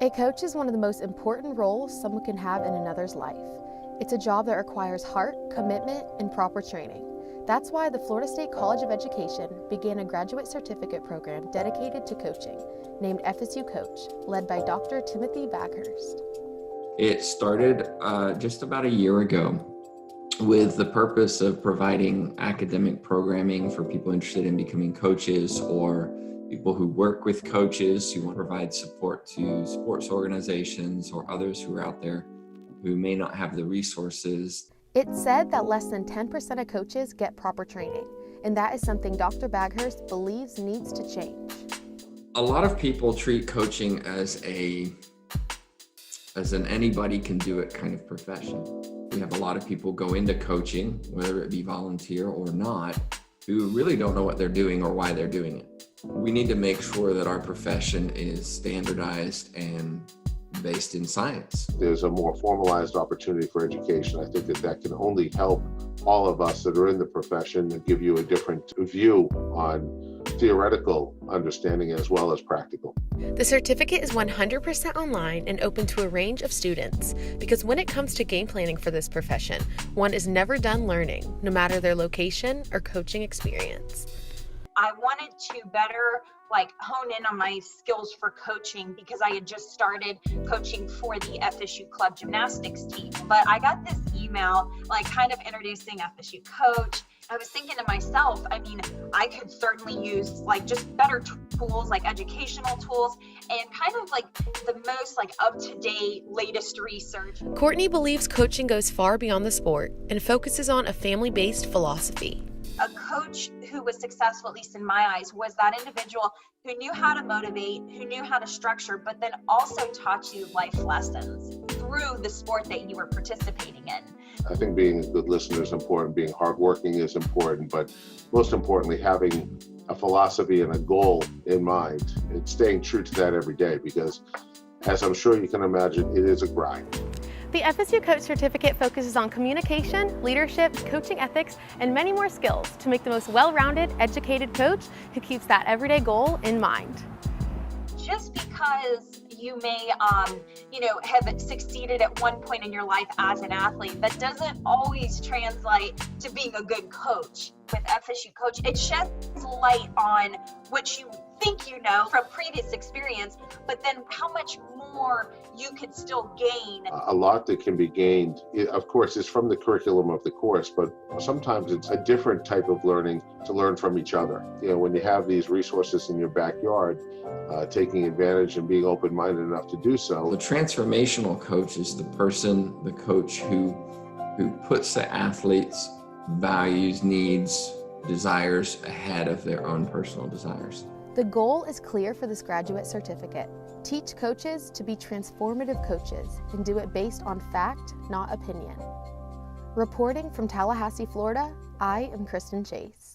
A coach is one of the most important roles someone can have in another's life. It's a job that requires heart, commitment, and proper training. That's why the Florida State College of Education began a graduate certificate program dedicated to coaching, named FSU Coach, led by Dr. Timothy Baghurst. It started just about a year ago with the purpose of providing academic programming for people interested in becoming coaches or people who work with coaches who want to provide support to sports organizations or others who are out there who may not have the resources. It's said that less than 10% of coaches get proper training, and that is something Dr. Baghurst believes needs to change. A lot of people treat coaching as an anybody can do it kind of profession. We have a lot of people go into coaching, whether it be volunteer or not, who really don't know what they're doing or why they're doing it. We need to make sure that our profession is standardized and based in science. There's a more formalized opportunity for education. I think that can only help all of us that are in the profession and give you a different view on theoretical understanding as well as practical. The certificate is 100% online and open to a range of students because when it comes to game planning for this profession, one is never done learning, no matter their location or coaching experience. I wanted to better hone in on my skills for coaching because I had just started coaching for the FSU club gymnastics team. But I got this email kind of introducing FSU Coach. I was thinking to myself, I could certainly use just better tools, educational tools, and kind of the most up-to-date, latest research. Courtney believes coaching goes far beyond the sport and focuses on a family-based philosophy. A coach who was successful, at least in my eyes, was that individual who knew how to motivate, who knew how to structure, but then also taught you life lessons through the sport that you were participating in. I think being a good listener is important, being hardworking is important, but most importantly, having a philosophy and a goal in mind and staying true to that every day, because as I'm sure you can imagine, it is a grind. The FSU Coach Certificate focuses on communication, leadership, coaching ethics, and many more skills to make the most well-rounded, educated coach who keeps that everyday goal in mind. Just because you may, have succeeded at one point in your life as an athlete, that doesn't always translate to being a good coach. With FSU Coach, it sheds light on what you think you know from previous experience, but then how much more you could still gain. A lot that can be gained, of course, is from the curriculum of the course, but sometimes it's a different type of learning to learn from each other. When you have these resources in your backyard, taking advantage and being open-minded enough to do so. The transformational coach is the coach who puts the athlete's values, needs, desires ahead of their own personal desires. The goal is clear for this graduate certificate. Teach coaches to be transformative coaches and do it based on fact, not opinion. Reporting from Tallahassee, Florida, I am Kristen Chase.